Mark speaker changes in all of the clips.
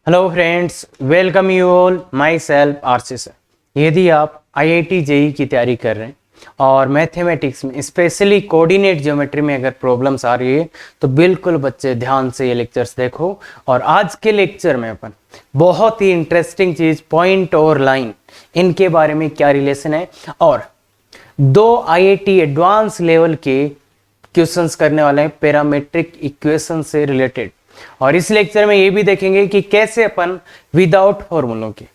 Speaker 1: Hello friends, welcome you all. My self RC sir. यदि आप IIT JEE की तैयारी कर रहे हैं और मैथमेटिक्स में स्पेशली कोऑर्डिनेट ज्योमेट्री में अगर प्रॉब्लम्स आ रही है तो बिल्कुल बच्चे ध्यान से ये लेक्चर्स देखो। और आज के लेक्चर में अपन बहुत ही इंटरेस्टिंग चीज़ पॉइंट और लाइन, इनके बारे में क्या रिलेशन है और दो आईआईटी एडवांस लेवल के क्वेश्चंस करने वाले हैं पैरामेट्रिक इक्वेशन से रिलेटेड। और इस लेक्चर में ये भी देखेंगे कि कैसे अपन विदाउट फॉर्मूलों के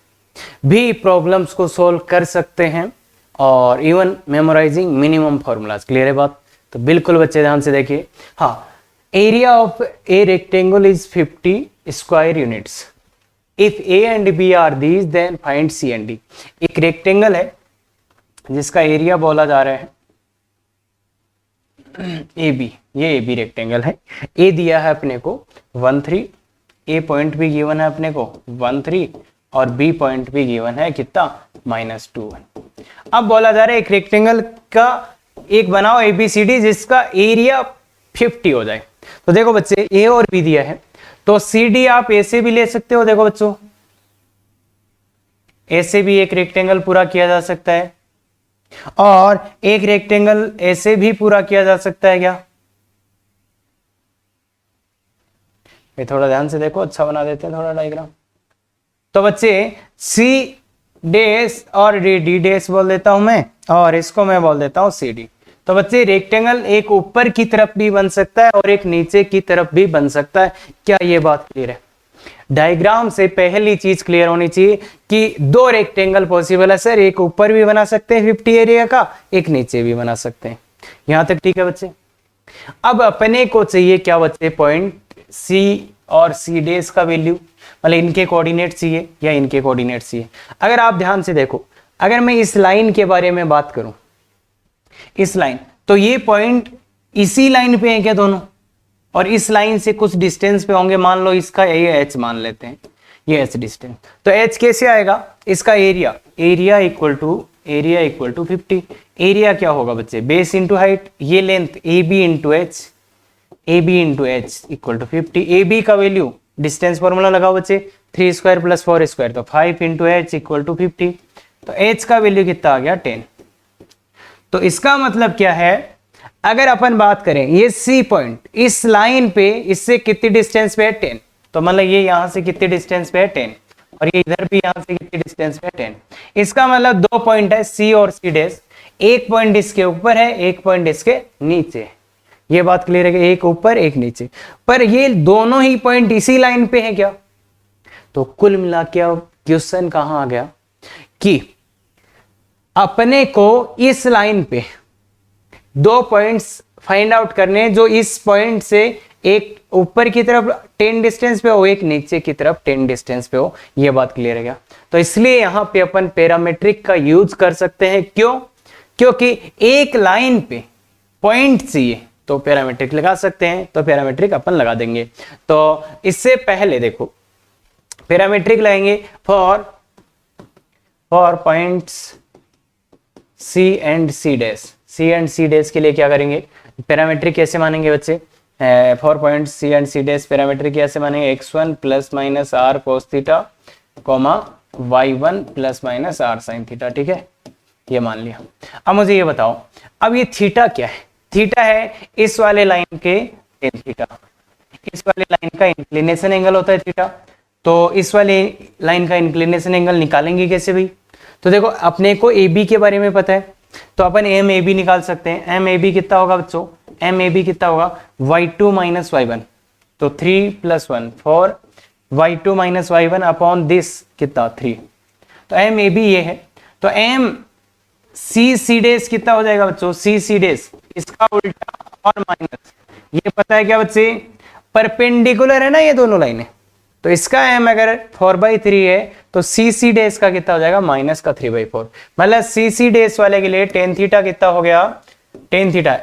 Speaker 1: भी प्रॉब्लम्स को सॉल्व कर सकते हैं और even memorising minimum formulas. Clear है बात? तो बिल्कुल बच्चे ध्यान से देखिए। हाँ, area of a rectangle is 50 square units. If A and B are these then find C and D. एक रेक्टेंगल है जिसका एरिया बोला जा रहा है ए बी, ये ए बी रेक्टेंगल है। ए दिया है अपने को 1 3, ए पॉइंट भी गिवन है अपने को 1 3 और बी पॉइंट भी गिवन है कितना -2 1। अब बोला जा रहा है एक रेक्टेंगल का एक बनाओ ए बी सी डी जिसका एरिया 50 हो जाए। तो देखो बच्चे, ए और बी दिया है तो सी डी आप ए से भी ले सकते हो। देखो बच्चों, ए से भी एक रेक्टेंगल पूरा किया जा सकता है और एक रेक्टेंगल ऐसे भी पूरा किया जा सकता है। क्या ये थोड़ा ध्यान से देखो, अच्छा बना देते हैं थोड़ा डायग्राम। तो बच्चे सी डैश और डी डैश बोल देता हूं मैं और इसको मैं बोल देता हूं सी डी। तो बच्चे रेक्टेंगल एक ऊपर की तरफ भी बन सकता है और एक नीचे की तरफ भी बन सकता है। क्या ये बात क्लियर है? डायग्राम से पहली चीज क्लियर होनी चाहिए कि दो रेक्टेंगल पॉसिबल है सर। एक ऊपर भी बना सकते हैं 50 एरिया का, एक नीचे भी बना सकते हैं। यहां तक ठीक है बच्चे? अब अपने को चाहिए क्या बच्चे? पॉइंट सी और सी डैश का वैल्यू, मतलब इनके कोऑर्डिनेट चाहिए या इनके कोऑर्डिनेट चाहिए। अगर आप ध्यान से देखो, अगर मैं इस लाइन के बारे में बात करूं, इस लाइन, तो ये पॉइंट इसी लाइन पे है क्या दोनों? और इस लाइन से कुछ डिस्टेंस पे होंगे। मान लो इसका ये एच मान लेते हैं, ये एच डिस्टेंस। तो एच कैसे आएगा? इसका area, area equal to 50। Area क्या होगा बच्चे? बेस इंटू हाइट, ये length A B into H, A B into H equal to 50। A B का वैल्यू, डिस्टेंस फॉर्मूला लगाओ बच्चे, 3 स्क्वायर प्लस 4 स्क्वायर, तो 5 इंटू एच इक्वल टू 50। तो H का वैल्यू कितना आ गया? 10। तो इसका मतलब क्या है? अगर अपन बात करें ये सी पॉइंट इस लाइन पे इससे कितनी डिस्टेंस पे है? 10। तो मतलब ये यहां से कितनी डिस्टेंस पे है? 10। और ये इधर भी यहां से कितनी डिस्टेंस पे है? 10। इसका मतलब दो पॉइंट है सी और सी डैश। एक पॉइंट इसके ऊपर है, एक पॉइंट इसके नीचे। ये बात क्लियर है कि एक ऊपर एक नीचे, पर ये दोनों ही पॉइंट इसी लाइन पे है क्या? तो कुल मिला के क्वेश्चन कहां आ गया कि अपने को इस लाइन पे दो पॉइंट्स फाइंड आउट करने जो इस पॉइंट से एक ऊपर की तरफ 10 डिस्टेंस पे हो, एक नीचे की तरफ 10 डिस्टेंस पे हो। यह बात क्लियर है क्या? तो इसलिए यहां पे अपन पैरामीट्रिक का यूज कर सकते हैं। क्यों? क्योंकि एक लाइन पे पॉइंट चाहिए तो पैरामीट्रिक लगा सकते हैं, तो पैरामीट्रिक अपन लगा देंगे। तो इससे पहले देखो, पैरामीट्रिक लगाएंगे for points C and C dash. C and C dash के लिए क्या करेंगे? पैरामीट्रिक कैसे मानेंगे बच्चे? For point C and C dash parametric कैसे मानेंगे? x1 plus minus R cos theta comma y1 plus minus R sine theta. ठीक है, ये मान लिया। अब मुझे ये बताओ, अब ये थीटा क्या है? थीटा है इस वाले लाइन के टेन थीटा। इस वाले लाइन का इंक्लिनेशन एंगल होता है थीटा। तो इस वाले लाइन का इंक्लिनेशन एंगल निकालेंगे कैसे भाई? तो देखो, अपने को ए बी के बारे में पता है तो अपन एम ए बी निकाल सकते हैं। एम ए बी कितना होगा बच्चों? एम ए बी कितना होगा? y2 माइनस y1, तो 3 plus 1 4, y2 minus y1 upon this कितना 3। तो एम ए बी ये है। तो एम सी सी डैश कितना हो जाएगा बच्चों? सी सी डैश, इसका उल्टा और माइनस। ये पता है क्या बच्चे? परपेंडिकुलर है ना ये दोनों लाइनें। तो इसका एम अगर 4/3 है तो सी सी डैश का कितना हो जाएगा? माइनस का 3/4। मतलब सी सी डैश वाले के लिए टेन थीटा कितना हो गया? टेन थीटा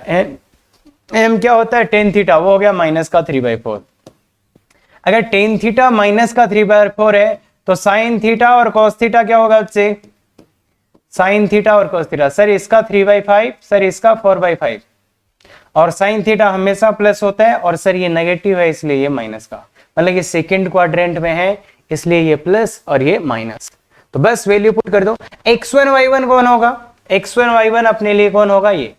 Speaker 1: एम क्या होता है? टेन थीटा, वो हो गया माइनस का 3/4। अगर टेन थीटा माइनस का 3/4 है तो साइन थीटा और कॉस थीटा क्या होगा बच्चे? साइन थीटा और कॉस थीटा, सर इसका 3/5, सर इसका 4/5। और साइन थीटा हमेशा प्लस होता है और सर ये नेगेटिव है इसलिए ये माइनस का। मतलब ये सेकंड क्वाड्रेंट में है, इसलिए ये प्लस और ये माइनस। तो बस वैल्यू पुट कर दो। x1 y1 कौन होगा, x1 y1 अपने लिए कौन होगा ये,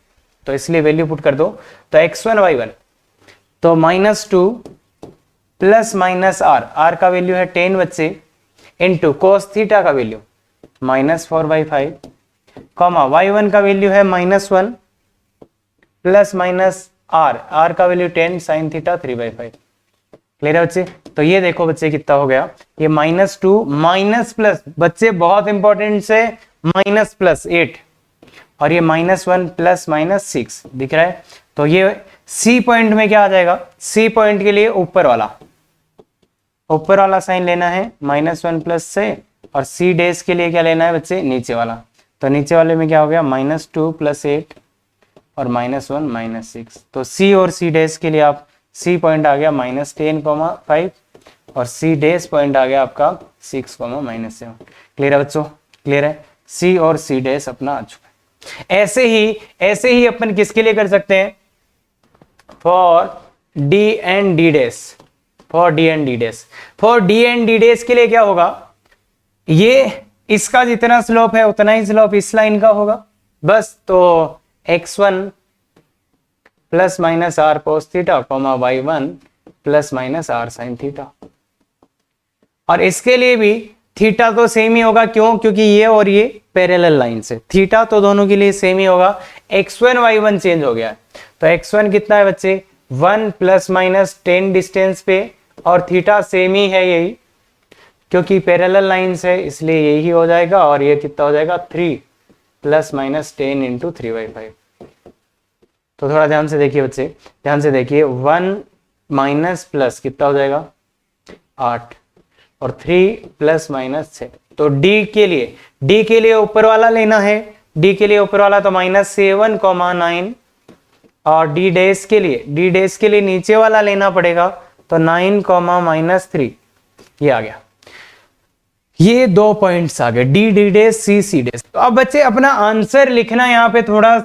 Speaker 1: तो इसलिए वैल्यू पुट कर दो। तो x1 y1 तो -2 प्लस माइनस r का वैल्यू है 10 बच्चे, इंटू cos थीटा का वैल्यू -4/5, कॉमा y1 का वैल्यू है -1 प्लस माइनस r का वैल्यू 10 sin थीटा 3/5। क्लियर है बच्चे। तो ये देखो बच्चे कितना हो गया, ये -2 माइनस प्लस, बच्चे बहुत इंपॉर्टेंट से -+8 और ये -1 प्लस -6 दिख रहा है। तो ये सी पॉइंट में क्या आ जाएगा, सी पॉइंट के लिए ऊपर वाला साइन लेना है -1 प्लस से, और सी डेज के लिए क्या लेना है बच्चे, नीचे वाला। तो नीचे वाले में क्या हो गया, -2 + 8 और -1 -6। तो सी और सी डेज के लिए आप सी पॉइंट आ गया -10,5 और सी डेज पॉइंट आ गया आपका 6,-7। क्लियर है बच्चों, क्लियर है। सी और सी डेज अपना आ चुका है। ऐसे ही अपन किसके लिए कर सकते हैं, for D and D days, for D and D days के लिए क्या होगा, ये इसका जितना स्लोप है उतना ही स्लोप इस लाइन का होगा बस। तो x1 plus minus r cos theta, y1 plus minus r sin theta. और इसके लिए भी थीटा तो सेम ही होगा, क्यों, क्योंकि ये और ये पैरेलल लाइन से, थीटा तो दोनों के लिए सेम ही होगा। x1 y1 चेंज हो गया है, तो x1 कितना है बच्चे 1 ±10 डिस्टेंस पे, और थीटा सेम ही है यही, क्योंकि पैरेलल लाइन से, इसलिए यही हो जाएगा। और ये कितना हो जाएगा 3 ±10 × 3/5। तो थोड़ा ध्यान से देखिए बच्चे, ध्यान से देखिए, 1 माइनस प्लस कितना हो जाएगा 8 और 3 प्लस माइनस 6। तो डी के लिए ऊपर वाला लेना है, डी के लिए ऊपर वाला तो -7,9, और डी डेज के लिए नीचे वाला लेना पड़ेगा, तो 9, -3। ये आ गया, ये 2 पॉइंट्स आ गए, डी डेज सी डेज। तो अब बच्चे अपना आंसर लिखना, यहाँ पे थोड़ा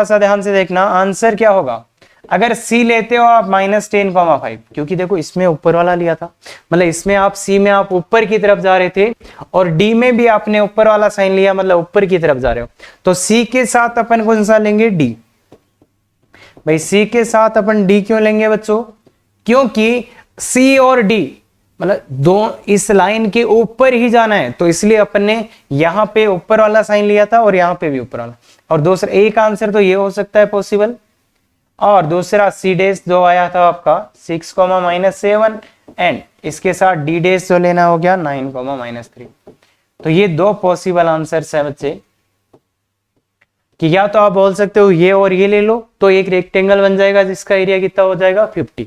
Speaker 1: सा ध्यान से देखना। आंसर क्या होगा, अगर सी लेते हो आप -10,5, क्योंकि देखो इसमें ऊपर वाला लिया था, मतलब इसमें आप सी में आप ऊपर की तरफ जा रहे थे, और डी में भी आपने ऊपर वाला साइन लिया, मतलब ऊपर की तरफ जा रहे हो। तो सी के साथ अपन कौन सा लेंगे, डी। भाई सी के साथ अपन डी क्यों लेंगे बच्चों, क्योंकि सी और डी मतलब दो इस लाइन के ऊपर ही जाना है, तो इसलिए अपन ने यहाँ पे ऊपर वाला साइन लिया था और यहाँ पे भी ऊपर वाला। और दूसरा एक आंसर तो ये हो सकता है पॉसिबल, और दूसरा सी डेज जो आया था आपका 6, -7, एंड इसके साथ डी डेज जो लेना हो गया 9, -3। तो ये 2 पॉसिबल आंसर्स है बच्चे, कि या तो आप बोल सकते हो ये और ये ले लो, तो एक रेक्टेंगल बन जाएगा जिसका एरिया कितना हो जाएगा 50,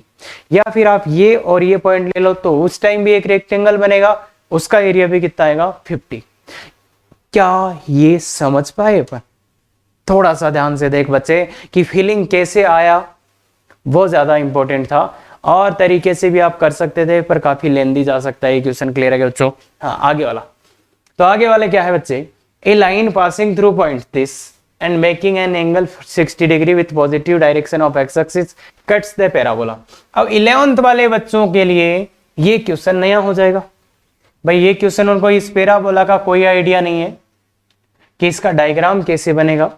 Speaker 1: या फिर आप ये और ये पॉइंट ले लो, तो उस टाइम भी एक रेक्टेंगल बनेगा, उसका एरिया भी कितना आएगा 50। क्या ये समझ पाए अपन? थोड़ा सा ध्यान से देख बच्चे कि फीलिंग कैसे आया, वो ज्यादा इंपॉर्टेंट था। और तरीके से भी आप कर सकते थे, पर काफी लेंदी जा सकता है क्वेश्चन। क्लियर है बच्चों? हाँ, आगे वाला, तो आगे वाले क्या है बच्चे, a line passing through point this and making an angle 60 degree with positive direction of x-axis cuts the parabola। अब 11th वाले बच्चों के लिए ये क्वेश्चन नया हो जाएगा। भाई ये क्वेश्चन उनको इस पैराबोला का कोई आइडिया नहीं है कि इसका डायग्राम कैसे बनेगा,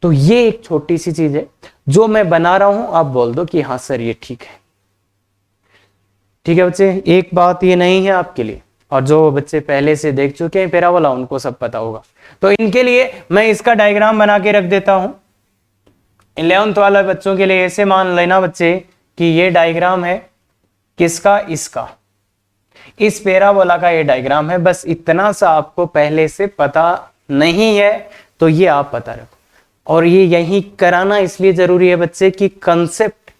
Speaker 1: तो ये एक छोटी सी चीज है जो मैं बना रहा हूं, आप बोल दो कि हाँ सर ये ठीक है। ठीक है बच्चे, एक बात ये नहीं है आपके लिए, और जो बच्चे पहले से देख चुके हैं पैराबोला उनको सब पता होगा। तो इनके लिए मैं इसका डायग्राम बना के रख देता हूं। 11th वाले बच्चों के लिए ऐसे मान लेना बच्चे कि ये डायग्राम है किसका, इसका, इस पैराबोला का ये डायग्राम है। बस इतना सा आपको पहले से पता नहीं है, तो ये आप पता रखो। और ये यही कराना इसलिए जरूरी है बच्चे कि कंसेप्ट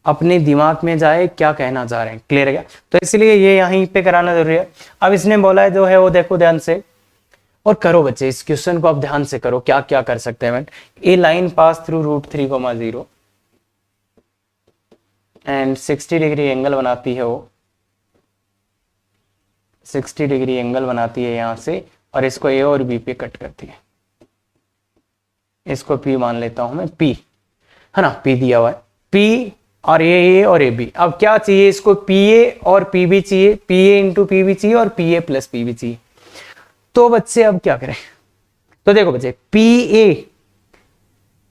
Speaker 1: अपने दिमाग में जाए, क्या कहना चाह रहे हैं। क्लियर है क्या? तो इसलिए ये यहीं पे कराना जरूरी है। अब इसने बोला है जो है वो देखो ध्यान से और करो बच्चे, इस क्वेश्चन को आप ध्यान से करो, क्या क्या कर सकते हैं। A line pass through √3,0 and 60 degree angle बनाती है, वो 60 डिग्री एंगल बनाती है यहां से, और इसको ए और बी पे कट करती है। इसको पी मान लेता हूं मैं, पी है ना, पी दिया हुआ है, पी और ये और ये बी। अब क्या चाहिए इसको, पी ए और पी बी चाहिए, P A into P B चाहिए और P A plus P B चाहिए। तो बच्चे अब क्या करें, तो देखो बच्चे पी ए,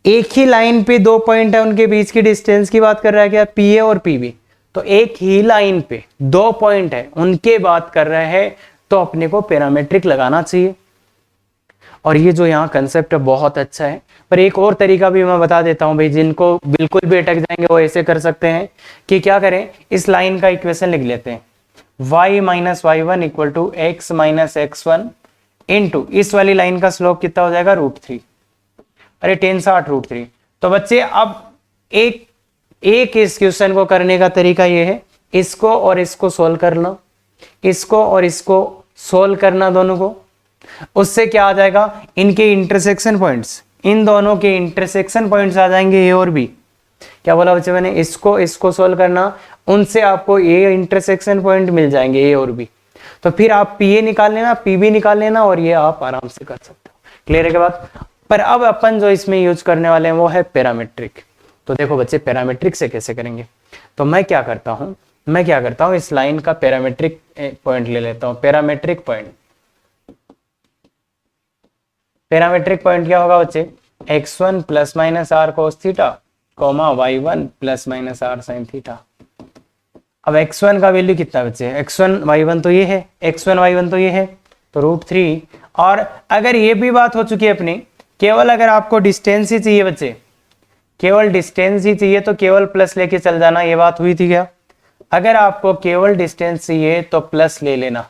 Speaker 1: एक ही लाइन पे दो पॉइंट है, उनके बीच की डिस्टेंस की बात कर रहा है क्या, पी ए और पी बी। तो एक ही लाइन पे दो पॉइंट है, उनके बात कर रहे हैं, तो अपने को पैरामीट्रिक लगाना चाहिए। और ये जो यहाँ कंसेप्ट है बहुत अच्छा है, पर एक और तरीका भी मैं बता देता हूं भाई, जिनको बिल्कुल भी अटक जाएंगे वो ऐसे कर सकते हैं कि क्या करें, इस लाइन का इक्वेशन लिख लेते हैं, y minus Y one equal to X minus X one into इस वाली लाइन का स्लोप कितना हो जाएगा, √3। अरे 10/60 √3। तो बच्चे अब एक इस क्वेश्चन को करने का तरीका ये है, इसको और इसको सोल्व करना, इसको और इसको सोल्व करना दोनों को। उससे क्या आ जाएगा, इनके इंटरसेक्शन पॉइंट्स, इन दोनों के इंटरसेक्शन पॉइंट्स आ जाएंगे ए और बी। क्या बोला बच्चे मैंने, इसको सोल्व करना, उनसे आपको ए इंटरसेक्शन पॉइंट मिल जाएंगे ए और बी। तो फिर आप पी ए निकाल लेना, पी बी निकाल लेना, और ये आप आराम से कर सकते हो। क्लियर है के बाद। पर अब अपन जो इसमें यूज करने वाले हैं वो है पैरामीट्रिक। तो देखो बच्चे पैरामीट्रिक से कैसे करेंगे, तो मैं क्या करता हूं, इस लाइन का पैरामीट्रिक पॉइंट ले लेता हूं। पैरामीट्रिक पॉइंट क्या होगा बच्चे, x1 plus minus R cos theta comma y1 plus minus R sine theta. अब x1 का वैल्यू कितना बच्चे, x1 y1 तो ये है, x1 y1 तो ये है, तो √3। और अगर ये भी बात हो चुकी है अपनी, केवल अगर आपको डिस्टेंस ही चाहिए बच्चे, केवल डिस्टेंस ही चाहिए, तो केवल प्लस लेके चल जाना, ये बात हुई थी क्या। अगर आपको केवल डिस्टेंस चाहिए तो प्लस ले लेना,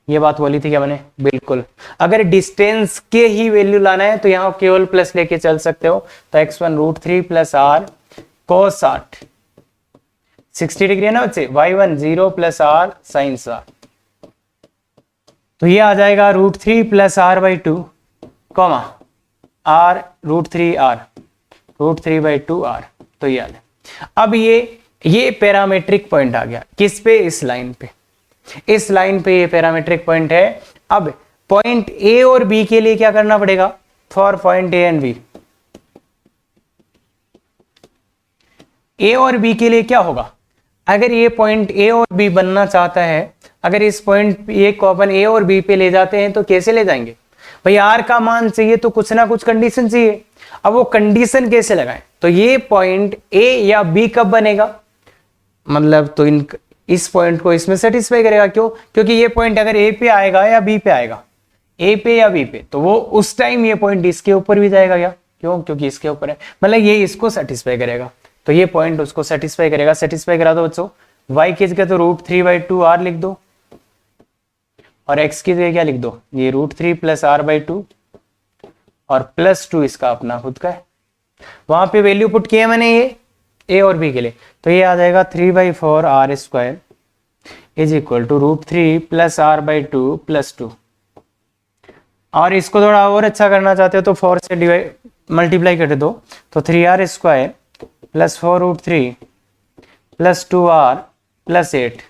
Speaker 1: ये बात बोली थी क्या मैंने, बिल्कुल। अगर डिस्टेंस के ही वैल्यू लाना है तो यहाँ केवल प्लस लेके चल सकते हो। तो x1 √3 plus are cos 60 degree है ना बच्चे, y1 0 plus are sign are. तो ये आ जाएगा √3 plus R by 2 comma R √3 R. तो ये आ जाए। अब ये पैरामीट्रिक पॉइंट आ गया किस पे, इस लाइन पे, इस लाइन पे ये पैरामीट्रिक पॉइंट है। अब पॉइंट ए और बी के लिए क्या करना पड़ेगा, for point A and B, A और बी के लिए क्या होगा, अगर ये पॉइंट ए और बी बनना चाहता है, अगर इस पॉइंट ए को अपन ए और बी पे ले जाते हैं तो कैसे ले जाएंगे भाई, आर का मान चाहिए तो कुछ ना कुछ कंडीशन चाहिए। अब वो कंडीशन कैसे लगाएं, तो ये पॉइंट ए या बी कब बनेगा, मतलब तो इस पॉइंट को इसमें सेटिस्फाई करेगा। क्यों, क्योंकि ये पॉइंट अगर ए पे आएगा या बी पे आएगा, ए पे या बी पे, तो वो उस टाइम ये पॉइंट इसके ऊपर भी जाएगा क्या, क्यों, क्योंकि इसके ऊपर है, मतलब ये इसको सेटिस्फाई करेगा, तो ये पॉइंट उसको सेटिस्फाई करेगा। सेटिस्फाई करा दो बच्चों, y की जगह तो √3/2 r लिख दो, और x की जगह क्या लिख दो, ये √3 प्लस r/2 और +2 इसका अपना खुद का है। वहां पे वैल्यू पुट किया मैंने ये ए और बी के लिए, तो ये आ जाएगा 3/4 r² is equal to √3 plus r/2 +2। और इसको थोड़ा और अच्छा करना चाहते हो तो 4 से मल्टीप्लाई कर दो, तो 3r² plus 4√3 plus 2r plus 8,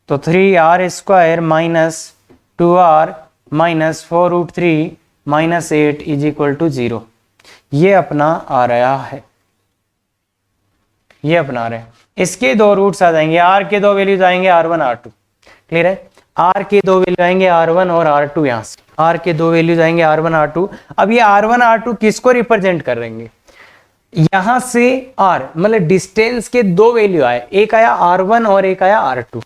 Speaker 1: तो 3r² minus 2r minus 4√3 minus 8 is equal to 0। ये अपना आ रहा है, ये अपना रहे। इसके दो रूट्स आ जाएंगे, आर के दो वैल्यूज आएंगे r1 r2। क्लियर है, आर के दो वैल्यू आएंगे r1 और r2, यहां से आर के दो वैल्यूज आएंगे r1 r2। अब ये r1 r2 किसको रिप्रेजेंट कर देंगे, यहां से r मतलब डिस्टेंस के दो वैल्यू आए, एक आया r1 और एक आया r2।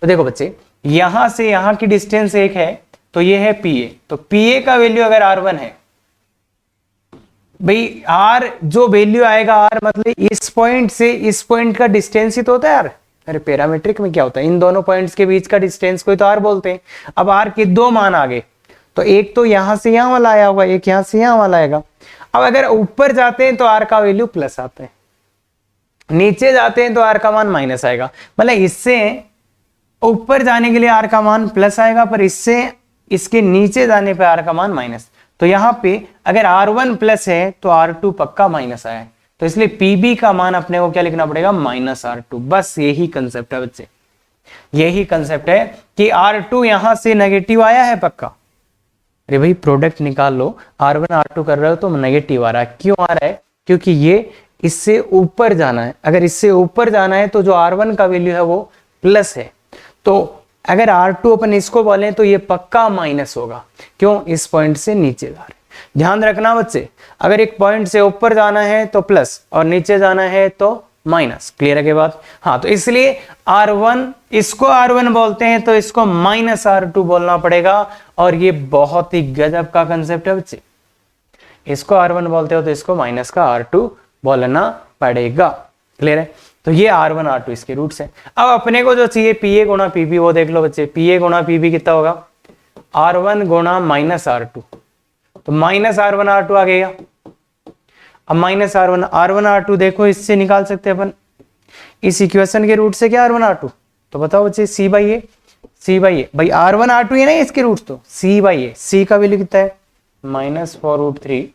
Speaker 1: तो देखो बच्चे, यहां से यहां की डिस्टेंस एक है, तो ये है pa, तो pa का वैल्यू अगर r1 है भाई, r जो वैल्यू आएगा r मतलब इस पॉइंट से इस पॉइंट का डिस्टेंस ही तो होता है यार। अरे पैरामीट्रिक में क्या होता है, इन दोनों पॉइंट्स के बीच का डिस्टेंस को ही तो r बोलते हैं। अब r के दो मान आ गए, तो एक तो यहां से यहां वाला आया होगा, एक यहां से यहां वाला आएगा। अब अगर ऊपर जाते हैं तो r का वैल्यू प्लस आता है, नीचे जाते हैं तो r का मान माइनस आएगा। मतलब इससे ऊपर जाने के लिए r का मान प्लस आएगा, पर इससे इसके नीचे जाने पे r का मान माइनस। तो यहां पे अगर r1 प्लस है तो r2 पक्का माइनस आया है, तो इसलिए pb का मान अपने को क्या लिखना पड़ेगा, -r2। बस यही कंसेप्ट है बच्चे, यही कंसेप्ट है कि r2 यहां से नेगेटिव आया है पक्का। अरे भाई प्रोडक्ट निकाल लो, r1 r2 कर रहे हो तो नेगेटिव आ रहा है, क्यों आ रहा है, क्योंकि ये इससे ऊपर जाना है, अगर इससे ऊपर जाना है तो जो R1 का वैल्यू है वो प्लस है, तो अगर R2 अपन इसको बोले तो ये पक्का माइनस होगा। क्यों? इस पॉइंट से नीचे जा रहे। ध्यान रखना बच्चे, अगर एक पॉइंट से ऊपर जाना है तो प्लस और नीचे जाना है तो माइनस। क्लियर है के बात? हाँ, तो इसलिए R1, इसको R1 बोलते हैं तो इसको माइनस R2 बोलना पड़ेगा। और ये बहुत ही गजब का कंसेप्ट है बच्चे, इसको R1 बोलते हो तो इसको माइनस का R2 बोलना पड़ेगा। क्लियर है? तो ये R1 R2 इसके रूट्स है। अब अपने को जो चाहिए PA गुणा PB, वो देख लो बच्चे, PA गुणा PB कितना होगा? R1 गुणा माइनस R2, तो माइनस R1 R2 आ गया। अब माइनस R1 R2 देखो, इससे निकाल सकते हैं अपन इस इक्वेशन के रूट से क्या R1 R2, तो बताओ बच्चे C बाई ए भाई R1 R2 है ना इसके रूट, तो C बाई ए, C का वैल्यू कितना है? -4√3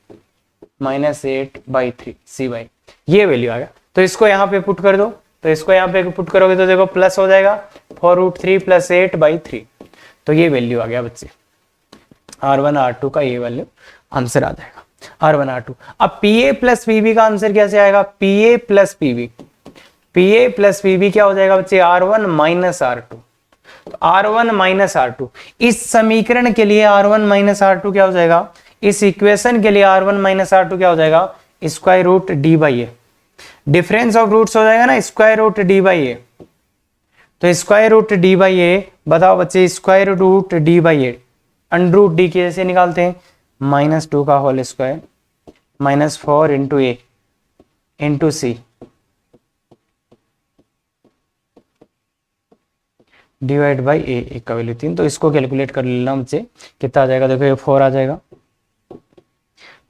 Speaker 1: -8/3 C बाई, ये वैल्यू आ गया। तो इसको यहाँ पे पुट कर दो, तो इसको यहाँ पे पुट करोगे तो देखो प्लस हो जाएगा 4√3 + 8/3, तो ये वैल्यू आ गया बच्चे R1 R2 का, ये वैल्यू आंसर आ जाएगा R1 R2। अब PA प्लस PB का आंसर कैसे आएगा? PA प्लस PB क्या हो जाएगा बच्चे? R1 minus R2। तो R1 माइनस R2, इस समीकरण के लिए R1 माइनस R2 क्या हो जाएगा? इस इक्वेशन के लिए R1 माइनस R2 क्या हो जाएगा? Square root D by A, difference of roots हो जाएगा ना, square root D by A. तो square root D by A, बताओ बच्चे square root D by A, under root D कैसे निकालते हैं? -2 का whole square -4 into A into C divide by A, एक का वैल्यू 3। तो इसको कैलकुलेट कर लेना बच्चे, कितना आ जाएगा? देखो ये 4 आ जाएगा,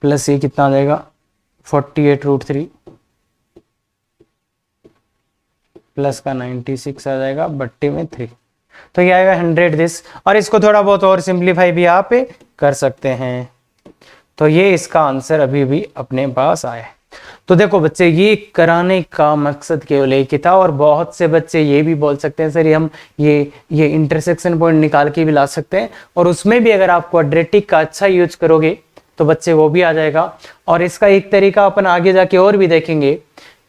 Speaker 1: प्लस ये कितना आ जाएगा? 48√3 प्लस का 96 आ जाएगा, बट्टे में 3, तो ये आएगा 100 दिस। और इसको थोड़ा बहुत और सिंप्लीफाई भी आप कर सकते हैं। तो ये इसका आंसर अभी भी अपने पास आया है। तो देखो बच्चे, ये कराने का मकसद केवल एक ही था। और बहुत से बच्चे ये भी बोल सकते हैं सर हम ये इंटरसेक्शन पॉइंट निकाल के भी ला सकते हैं, और उसमें भी अगर आप क्वाड्रेटिक का अच्छा यूज करोगे तो बच्चे वो भी आ जाएगा। और इसका एक तरीका अपन आगे जाके और भी देखेंगे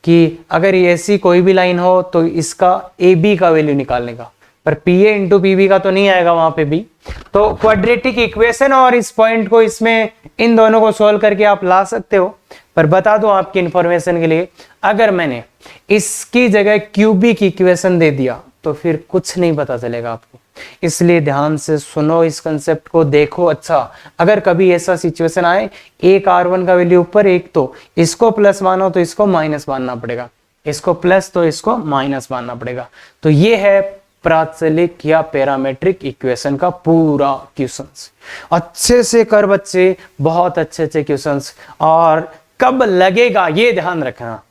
Speaker 1: कि अगर ऐसी कोई भी लाइन हो तो इसका AB का वैल्यू निकालने का, पर PA इंटू PB का तो नहीं आएगा वहां पे भी। तो क्वाड्रेटिक इक्वेशन और इस पॉइंट को, इसमें इन दोनों को सोल्व करके आप ला सकते हो। पर बता दूं आपकी इंफॉर्मेशन के लिए, अगर मैंने इसकी जगह क्यूबिक इक्वेशन दे दिया तो फिर कुछ नहीं पता चलेगा आपको। इसलिए ध्यान से सुनो, इस कंसेप्ट को देखो। अच्छा, अगर कभी ऐसा सिचुएशन आए, एक R1 का वैल्यू ऊपर, एक तो इसको प्लस मानो तो इसको माइनस मानना पड़ेगा, इसको प्लस तो इसको माइनस मानना पड़ेगा। तो ये है प्राचलिक या पैरामेट्रिक इक्वेशन का पूरा क्वेश्चंस। अच्छे से कर बच्चे, बहुत अच्छे क्वेश्चंस। और कब लगेगा ये ध्यान रखना।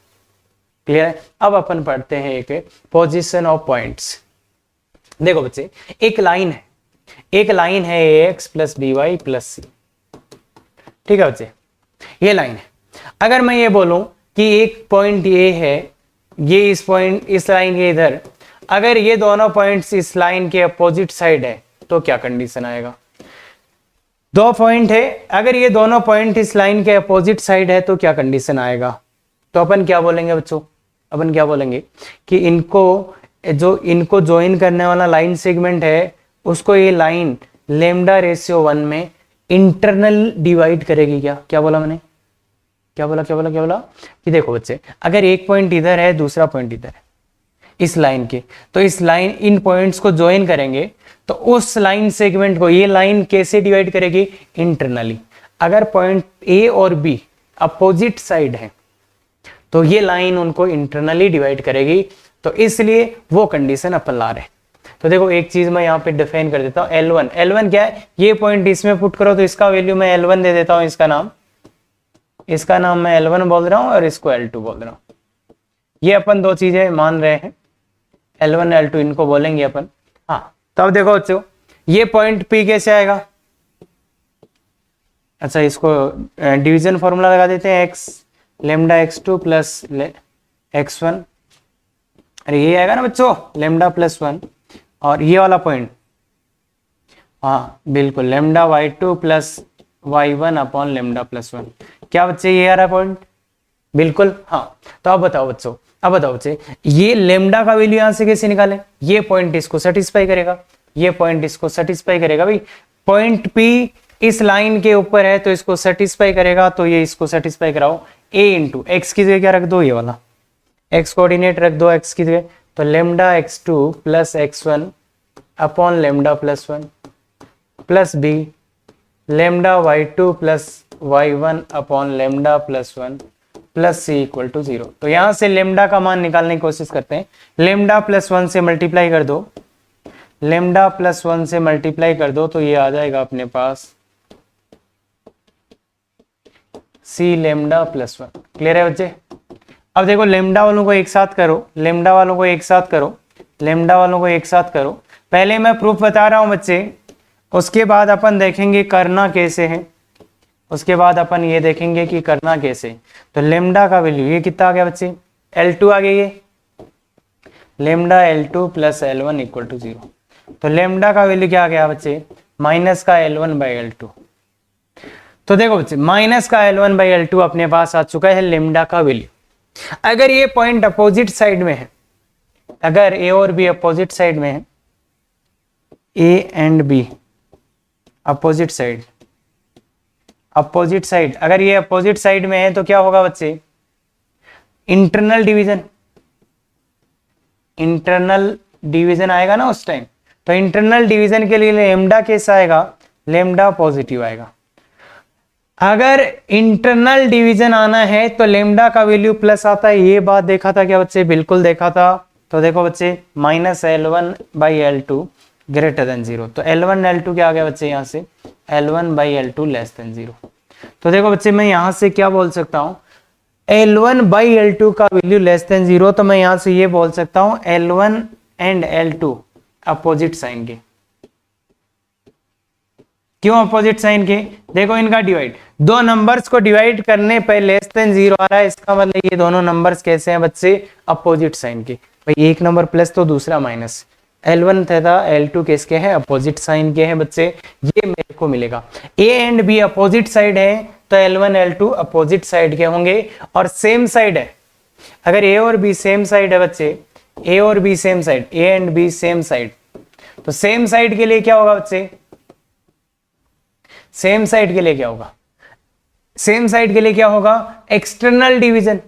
Speaker 1: क्लियर है? अब अपन पढ़ते हैं एक पोजीशन ऑफ पॉइंट्स। देखो बच्चे, एक लाइन है ax plus by plus c। ठीक है बच्चे, ये लाइन है। अगर मैं ये बोलूं कि एक पॉइंट ये है, ये इस लाइन के इधर, अगर ये दोनों पॉइंट्स इस लाइन के अपोजिट साइड है तो क्या कंडीशन आएगा? दो पॉइंट है, अगर ये दोनों पॉइंट इस लाइन के अपोजिट साइड है तो क्या कंडीशन आएगा? तो अपन क्या बोलेंगे बच्चों? अपन क्या बोलेंगे कि इनको ज्वाइन करने वाला लाइन सेगमेंट है, उसको ये लाइन λ/1 में इंटरनल डिवाइड करेगी। क्या बोला मैंने? क्या बोला कि देखो बच्चे, अगर एक पॉइंट इधर है, दूसरा पॉइंट इधर है इस लाइन के, तो इस लाइन, इन पॉइंट्स को ज्वाइन करेंगे तो उस लाइन सेगमेंट को ये लाइन कैसे डिवाइड करेगी? इंटरनली। अगर पॉइंट ए और बी अपोजिट साइड है तो ये लाइन उनको इंटरनली डिवाइड करेगी। तो इसलिए वो कंडीशन अपन ला रहे हैं। तो देखो, एक चीज मैं यहाँ पे डिफाइन कर देता हूँ, L1 क्या है? ये पॉइंट इसमें पुट करो तो इसका वैल्यू मैं L1 दे देता हूँ, इसका नाम मैं L1 बोल रहा हूँ और इसको L2 बोल रहा हूँ। ये अपन दो चीजें मान रहे हैं, L1 L2 इनको बोलेंगे अपन। हाँ, तब देखो बच्चों, ये पॉइंट P कैसे आएगा? अच्छा, इसको डिवीजन फॉर्मूला लगा देते हैं, x λx2 प्लस x1। अरे ये आएगा ना बच्चों, λ+1। और ये वाला पॉइंट, हाँ बिल्कुल, λy2 प्लस y1 अपॉन λ+1। क्या बच्चे ये आ रहा पॉइंट? बिल्कुल हाँ। तो अब बताओ बच्चों, अब बताओ बच्चे, ये लेमडा का वैल्यू यहां से कैसे निकालें? ये पॉइंट इसको सेटिस्फाई करेगा, ये पॉइंट इसको सेटिस्फाई करेगा भाई। पॉइंट पी इस लाइन के ऊपर है तो इसको सेटिस्फाई करेगा, तो ये इसको सेटिस्फाई कराओ। ए इंटू एक्स की जगह क्या रख दो? ये वाला एक्स कोऑर्डिनेट रख दो एक्स की जगह, तो lambda x2 plus x1 upon lambda plus 1 plus B lambda y2 plus y1 upon lambda plus 1 plus C equal to 0। तो यहां से लेमडा का मान निकालने की कोशिश करते हैं। लेमडा प्लस 1 से मल्टीप्लाई कर दो, लेमडा प्लस 1 से मल्टीप्लाई कर दो, तो ये आ जाएगा अपने पास सी लेमडा प्लस 1। क्लियर है बच्चे? अब देखो लेमडा वालों को एक साथ करो, लेमडा वालों को एक साथ करो, लेमडा वालों को एक साथ करो। पहले मैं प्रूफ बता रहा हूं बच्चे, उसके बाद अपन देखेंगे करना कैसे है, उसके बाद अपन ये देखेंगे कि करना कैसे। तो लेमडा का वैल्यू ये कितना आ गया बच्चे? L2 आ गया, ये lambda L2 plus L1 equal to 0। तो लेमडा का वैल्यू क्या आ गया बच्चे? माइनस का L1 बाई L2। तो देखो बच्चे माइनस का L1 बाई L2 अपने पास आ चुका है लेमडा का वैल्यू। अगर ये पॉइंट अपोजिट साइड में है, अगर ए और बी अपोजिट साइड में है, A and B opposite side, opposite side, अगर ये अपोजिट साइड में है तो क्या होगा बच्चे? इंटरनल डिवीजन, इंटरनल डिवीजन आएगा ना उस टाइम। तो इंटरनल डिवीजन के लिए लेमडा कैसा आएगा? लेमडा पॉजिटिव आएगा। अगर इंटरनल डिवीजन आना है तो लेमडा का वैल्यू प्लस आता है। ये बात देखा था क्या बच्चे? बिल्कुल देखा था। तो देखो बच्चे minus L1 by L2 greater than 0। तो L1 L2 क्या आ गया बच्चे? यहाँ से L1 by L2 less than 0। तो देखो बच्चे मैं यहां से क्या बोल सकता हूं? L1 बाई L2 का वैल्यू लेस देन 0, तो मैं यहां से ये बोल सकता हूं L1 and L2 opposite sign के। क्यों अपोजिट साइन के? देखो इनका डिवाइड, दो नंबर्स को डिवाइड करने पर लेस देन 0 आ रहा है, इसका मतलब ये दोनों नंबर्स कैसे हैं बच्चे? अपोजिट साइन के। भाई एक नंबर प्लस तो दूसरा माइनस। L1 तथा L2 किसके हैं? अपोजिट साइन के हैं बच्चे। ये मेरे को मिलेगा। A and B opposite side है तो L1 L2 अपोजिट साइड के होंगे, और सेम साइड है। अगर A और B सेम साइड है बच्चे, A और B same side, A and B same side, तो सेम साइड के लिए क्या होगा बच्चे? सेम साइड के लिए क्या होगा? सेम साइड के लिए क्या होगा? External division,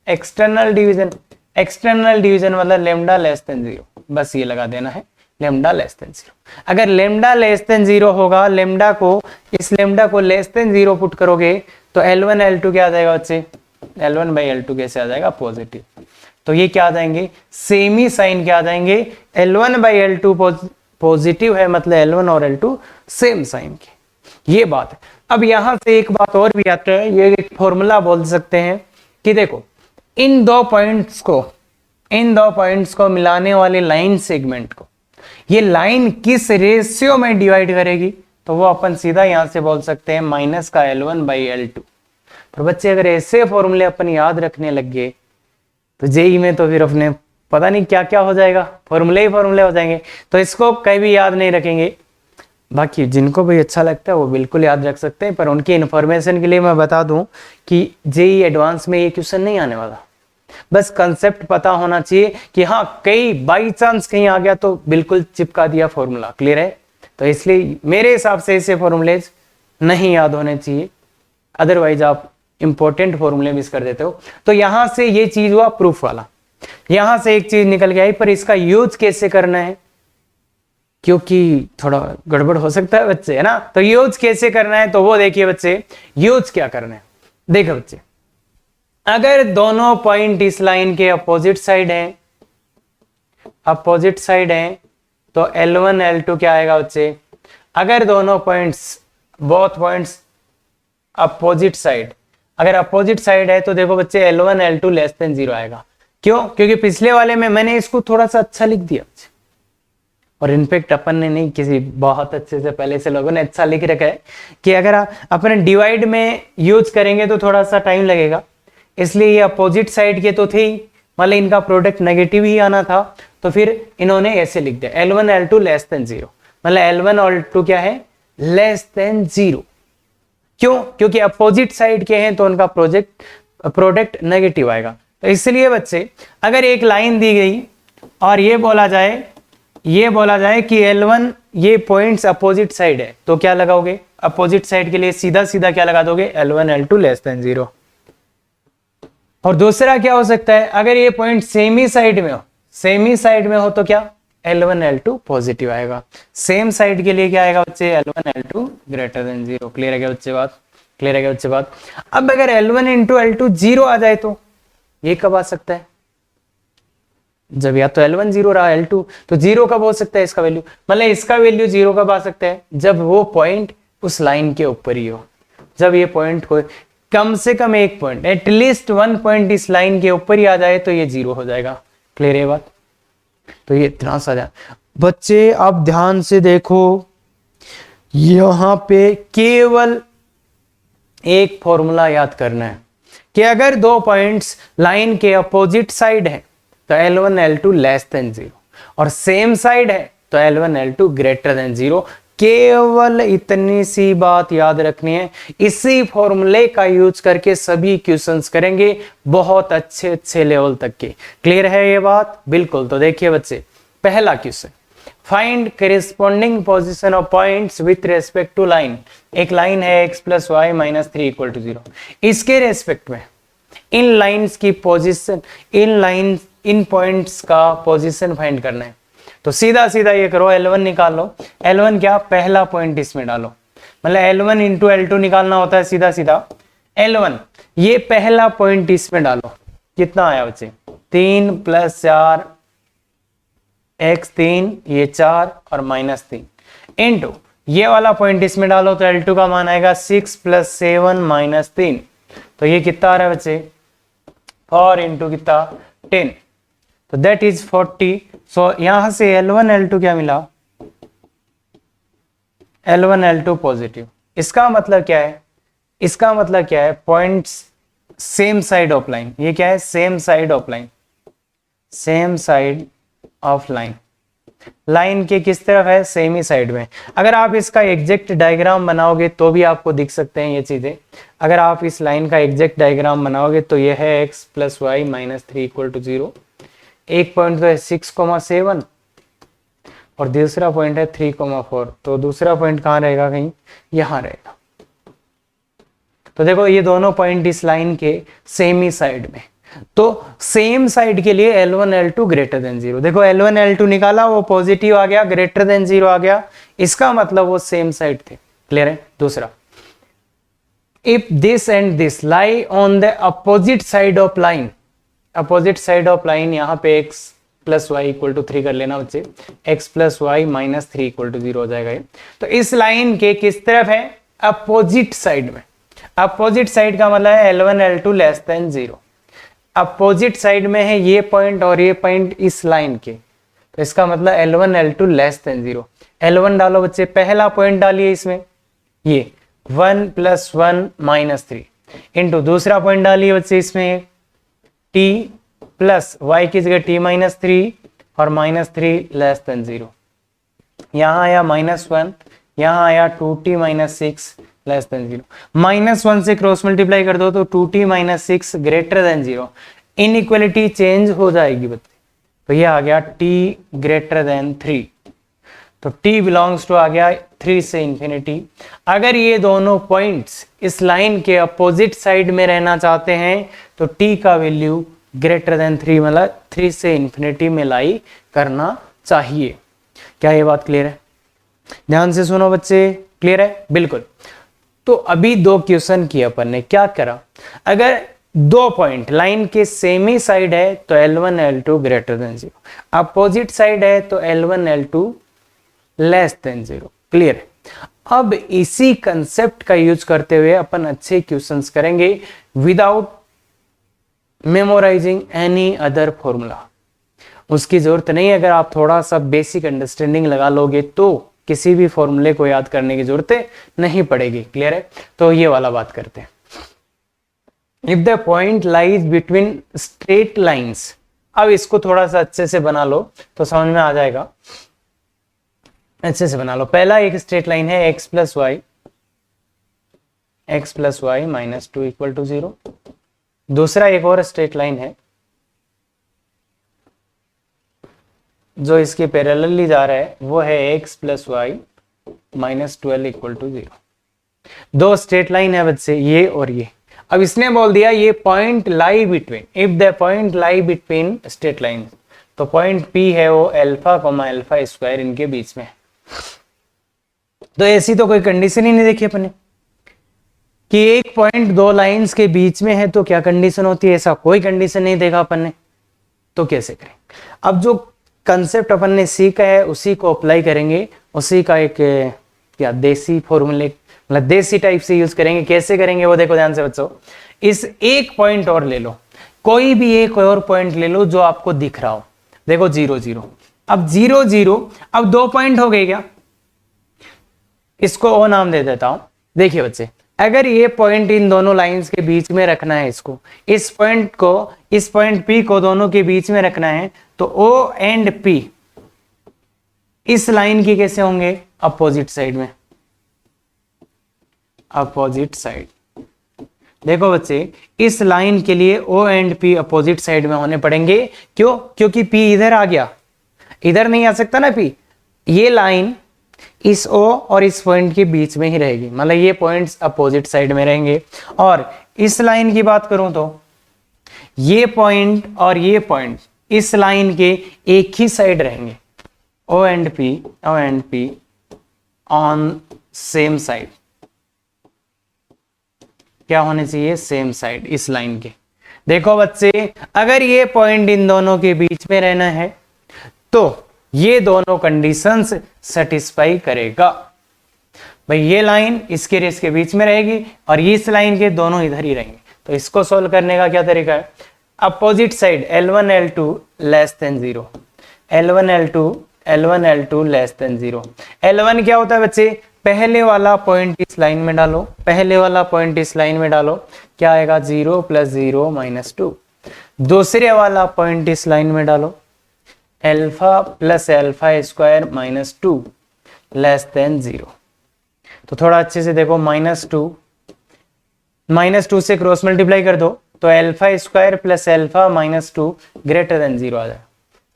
Speaker 1: external division, external division मतलब लेमडा लेस देन 0। बस ये लगा देना है, लेमडा लेस देन 0। अगर लेमडा लेस देन 0 होगा, लेमडा को, इस लेमडा को लेस देन 0 पुट करोगे तो L1 L2 क्या आ जाएगा बच्चे? L1 बाई L2 कैसे आ जाएगा? पॉजिटिव। तो ये क्या आ जाएंगे? सेम ही साइन क्या आ जाएंगे? L1 बाई L2 पॉजिटिव है, मतलब L1 और L2 सेम साइन के। ये बात है। अब यहां से एक बात और भी आता है, ये एक फॉर्मूला बोल सकते हैं कि देखो इन दो पॉइंट्स को मिलाने वाले लाइन सेगमेंट को ये लाइन किस रेशियो में डिवाइड करेगी, तो वो अपन सीधा यहां से बोल सकते हैं माइनस का L1 बाई L2। तो बच्चे अगर ऐसे फॉर्मूले अपन याद रखने लग गए तो जेई में तो फिर अपने पता नहीं क्या क्या हो जाएगा, फॉर्मूले ही फॉर्मूले हो जाएंगे। तो इसको कहीं भी याद नहीं रखेंगे। बाकी जिनको भी अच्छा लगता है वो बिल्कुल याद रख सकते हैं, पर उनकी इन्फॉर्मेशन के लिए मैं बता दूं कि जेई एडवांस में ये क्वेश्चन नहीं आने वाला। बस कंसेप्ट पता होना चाहिए कि हाँ कई बाई चांस कहीं आ गया तो बिल्कुल चिपका दिया फॉर्मूला। क्लियर है? तो इसलिए मेरे हिसाब से ऐसे फॉर्मूलेज नहीं याद होने चाहिए, अदरवाइज आप इंपॉर्टेंट फॉर्मूले मिस कर देते हो। तो यहां से ये चीज हुआ प्रूफ वाला, यहां से एक चीज निकल के आई, पर इसका यूज कैसे करना है क्योंकि थोड़ा गड़बड़ हो सकता है बच्चे, है ना। तो यूज कैसे करना है तो वो देखिए बच्चे, यूज क्या करना है। देखो बच्चे अगर दोनों पॉइंट इस लाइन के अपोजिट साइड हैं, अपोजिट साइड हैं, तो L1 L2 क्या आएगा बच्चे? अगर दोनों points, both points opposite side, अगर अपोजिट साइड है तो देखो बच्चे L1 L2 लेस देन 0 आएगा। क्यों? क्योंकि पिछले वाले में मैंने इसको थोड़ा सा अच्छा लिख दिया बच्चे, और इनफेक्ट अपन ने नहीं, किसी बहुत अच्छे से पहले से लोगों ने अच्छा लिख रखा है कि अगर अपन डिवाइड में यूज करेंगे तो थोड़ा सा टाइम लगेगा, इसलिए ये अपोजिट साइड के तो थे ही, मतलब इनका प्रोडक्ट नेगेटिव ही आना था, तो फिर इन्होंने ऐसे लिख दिया L1 L2 लेस देन 0, मतलब L1 और L2 क्या है? Less than 0। क्यों? क्योंकि अपोजिट साइड के हैं तो उनका प्रोडक्ट प्रोडक्ट नेगेटिव आएगा। तो इसलिए बच्चे अगर एक लाइन दी गई और ये बोला जाए कि L1 ये पॉइंट्स अपोजिट साइड है, तो क्या लगाओगे? अपोजिट साइड के लिए सीधा सीधा क्या लगा दोगे? L1 L2 less than 0। और दूसरा क्या हो सकता है, अगर ये पॉइंट सेमी साइड में हो तो क्या? L1 L2 पॉजिटिव आएगा। सेम साइड के लिए क्या आएगा बच्चे? L1 L2 greater than 0। Clear है क्या बच्चे बात? क्लियर है क्या बच्चे बात? अब अगर L1 इंटू L2 0 आ जाए तो ये कब आ सकता है? जब या तो L1 0 रहा, L2 तो 0 कब हो सकता है इसका वैल्यू? मतलब इसका वैल्यू 0 कब आ सकता है? जब वो पॉइंट उस लाइन के ऊपर ही हो। जब ये पॉइंट को कम से कम एक पॉइंट, एटलीस्ट 1 पॉइंट इस लाइन के ऊपर ही आ जाए तो ये 0 हो जाएगा। क्लियर है बात? तो ये इतना सा ध्यान बच्चे, आप ध्यान से देखो, यहां पे केवल एक फॉर्मूला याद करना है कि अगर दो पॉइंट्स लाइन के अपोजिट साइड है तो L1 L2 लेस देन 0 और सेम साइड है तो L1 L2 ग्रेटर देन 0। केवल इतनी सी बात याद रखनी है। इसी फॉर्मूले का यूज करके सभी क्वेश्चंस करेंगे बहुत अच्छे लेवल तक के। क्लियर है ये बात? बिल्कुल। तो देखिए बच्चे, पहला question, find corresponding position of points with respect to line. एक लाइन है x plus Y minus 3 equal to 0। इसके रेस्पेक्ट में इन लाइन्स की पोजीशन, इन पॉइंट्स का पोजीशन फाइंड करना है। तो सीधा सीधा ये करो, L1 निकाल लो। L1 क्या? पहला पॉइंट इसमें डालो। मतलब L1 इंटू L2 निकालना होता है सीधा सीधा। L1 ये पहला पॉइंट इसमें डालो। कितना आया बच्चे? 3 प्लस 4 x 3 ये 4 और माइनस 3 इंटू ये वाला पॉइंट इसमें डालो तो L2 का मान आएगा 6 प्लस 7 माइनस 3। तो ये कितना आ रहा है बच्चे? 4 इंटू कितना? 10। तो दैट इज 40। सो यहां से L1 L2 क्या मिला? L1 L2 positive. इसका मतलब क्या है? इसका मतलब क्या है? Points same side of line. ये क्या है? Same side of line. Same side of line. Line के किस तरफ है? सेमी साइड में। अगर आप इसका एग्जैक्ट डायग्राम बनाओगे तो भी आपको दिख सकते हैं ये चीजें। अगर आप इस लाइन का एग्जैक्ट डायग्राम बनाओगे तो ये है x plus Y minus 3 equal to 0। एक पॉइंट तो है 6,7 और दूसरा पॉइंट है 3,4। तो दूसरा पॉइंट कहाँ रहेगा? कहीं यहां रहेगा। तो देखो ये दोनों पॉइंट इस लाइन के सेमी साइड में। तो सेम साइड के लिए L1 L2 ग्रेटर देन 0। देखो L1 L2 निकाला, वो पॉजिटिव आ गया, ग्रेटर देन 0 आ गया। इसका मतलब वो सेम साइड थे। क्लियर है? दूसरा, if this and this lie on the opposite side of line. Opposite side of line यहाँ पे x plus Y equal to 3 कर लेना बच्चे। x plus Y minus 3 equal to 0 हो जाएगा ये। तो इस लाइन के किस तरफ है? अपोजिट साइड में। अपोजिट साइड का मतलब है L1 L2 less than 0। Opposite side में है ये पॉइंट और ये पॉइंट इस लाइन के। तो इसका मतलब L1 L2 less than 0। L1 डालो बच्चे, पहला पॉइंट डालिए इसमें, ये 1 प्लस 1 माइनस 3 इंटू दूसरा पॉइंट डालिए बच्चे इसमें t प्लस वाई की जगह t माइनस 3 और माइनस 3 लेस देन 0। यहां आया -1, यहां आया 2t माइनस 6 लेस देन 0। -1 से क्रॉस मल्टीप्लाई कर दो तो 2t minus 6 greater than 0। Inequality change हो जाएगी बच्चे। तो ये आ गया t ग्रेटर देन 3। तो t बिलोंग्स टू आ गया 3 से इंफिनिटी। अगर ये दोनों पॉइंट्स इस लाइन के अपोजिट साइड में रहना चाहते हैं तो t का वैल्यू ग्रेटर देन 3 मतलब 3 से इंफिनिटी में लाई करना चाहिए। क्या ये बात क्लियर है? ध्यान से सुनो बच्चे, क्लियर है? बिल्कुल। तो अभी दो क्वेश्चन किए अपन ने। क्या करा? अगर दो पॉइंट लाइन के सेमी साइड है तो L1 L2 greater than 0, opposite side है तो L1 L2 less than 0। Clear है? अब इसी कंसेप्ट का यूज करते हुए अपन अच्छे क्वेश्चंस करेंगे without memorising any other formula. उसकी जरूरत नहीं है। अगर आप थोड़ा सा बेसिक अंडरस्टैंडिंग लगा लोगे तो किसी भी फॉर्मूले को याद करने की जरूरत नहीं पड़ेगी। क्लियर है? तो ये वाला बात करते हैं। If the point lies between straight lines. अब इसको थोड़ा सा अच्छे से बना लो तो समझ में आ जाएगा। अच्छे से बना लो। पहला एक स्ट्रेट लाइन है x plus Y minus 2 equal to 0। दूसरा एक और स्ट्रेट लाइन है जो इसके पैरेलली जा रहा है, वो है x plus Y minus 12 equal to 0। दो स्ट्रेट लाइन है बच्चे, ये और ये। अब इसने बोल दिया ये point lie between, if the point lie between straight line, तो पॉइंट P है वो अल्फा कोमा अल्फा स्क्वायर इनके बीच में। तो ऐसी तो कोई कंडीशन ही नहीं देखी अपन ने कि एक पॉइंट दो लाइंस के बीच में है तो क्या कंडीशन होती है, ऐसा कोई कंडीशन नहीं देखा अपन ने। तो कैसे करें? अब जो कंसेप्ट अपन ने सीखा है उसी को अप्लाई करेंगे, उसी का एक क्या देसी फॉर्मूले, मतलब देसी टाइप से यूज करेंगे। कैसे करेंगे वो देखो ध्यान से बच्चों। इस एक पॉइंट और ले लो, कोई भी एक और पॉइंट ले लो जो आपको दिख रहा हो। देखो 0 0, अब 0 0, अब 2 पॉइंट हो गए क्या? इसको ओ नाम दे देता हूं। देखिए बच्चे, अगर ये पॉइंट इन दोनों लाइंस के बीच में रखना है, इसको, इस पॉइंट को, इस पॉइंट P को दोनों के बीच में रखना है, तो O एंड P इस लाइन की कैसे होंगे? अपोजिट साइड में, अपोजिट साइड। देखो बच्चे, इस लाइन के लिए O and P opposite side में होने पड़ेंगे। क्यों? क्योंकि P इधर आ गया, इधर नहीं आ सकता ना P। ये लाइन इस O और इस पॉइंट के बीच में ही रहेगी, मतलब ये पॉइंट्स अपोजिट साइड में रहेंगे। और इस लाइन की बात करूं तो ये पॉइंट और ये पॉइंट इस लाइन के एक ही साइड रहेंगे, O and P on same side. क्या होने चाहिए? सेम साइड इस लाइन के। देखो बच्चे, अगर ये पॉइंट इन दोनों के बीच में रहना है तो ये दोनों कंडीशंस सेटिस्फाई करेगा। भाई ये लाइन इसके रेस के बीच में रहेगी और ये इस लाइन के दोनों इधर ही रहेंगे। तो इसको सोल्व करने का क्या तरीका है? Opposite side L1 L2 less than 0, L1 L2 less than 0। L1 क्या होता है बच्चे? पहले वाला पॉइंट इस लाइन में डालो, पहले वाला पॉइंट इस लाइन में डालो, क्या आएगा? 0 + 0 - 2। दूसरे वाला पॉइंट इस लाइन में डालो, alpha plus alpha square -2 less than 0। तो थोड़ा अच्छे से देखो, -2 से क्रॉस मल्टीप्लाई कर दो तो alpha square plus alpha -2 greater than 0 आ जाएगा।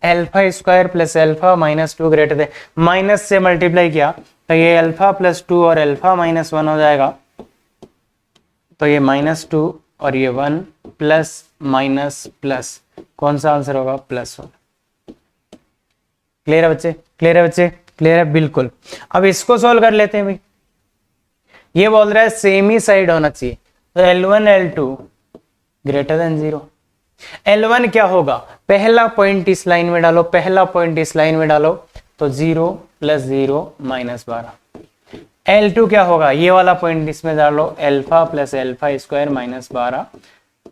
Speaker 1: Alpha square plus alpha -2 greater than, minus से मल्टीप्लाई किया तो ये अल्फा +2 और अल्फा -1 हो जाएगा। तो ये -2 और ये 1 प्लस माइनस प्लस, कौन सा आंसर होगा? +1। क्लियर है बच्चे? क्लियर है बच्चे? क्लियर है? बिल्कुल। अब इसको सॉल्व कर लेते हैं भाई। ये बोल रहा है सेम ही साइड होना चाहिए, तो L1 L2 greater than 0। L1 क्या होगा? पहला पॉइंट इस लाइन में डालो, पहला पॉइंट इस लाइन में डालो, तो 0 + 0 -12। L2 क्या होगा? ये वाला पॉइंट इसमें डालो, alpha plus alpha square -12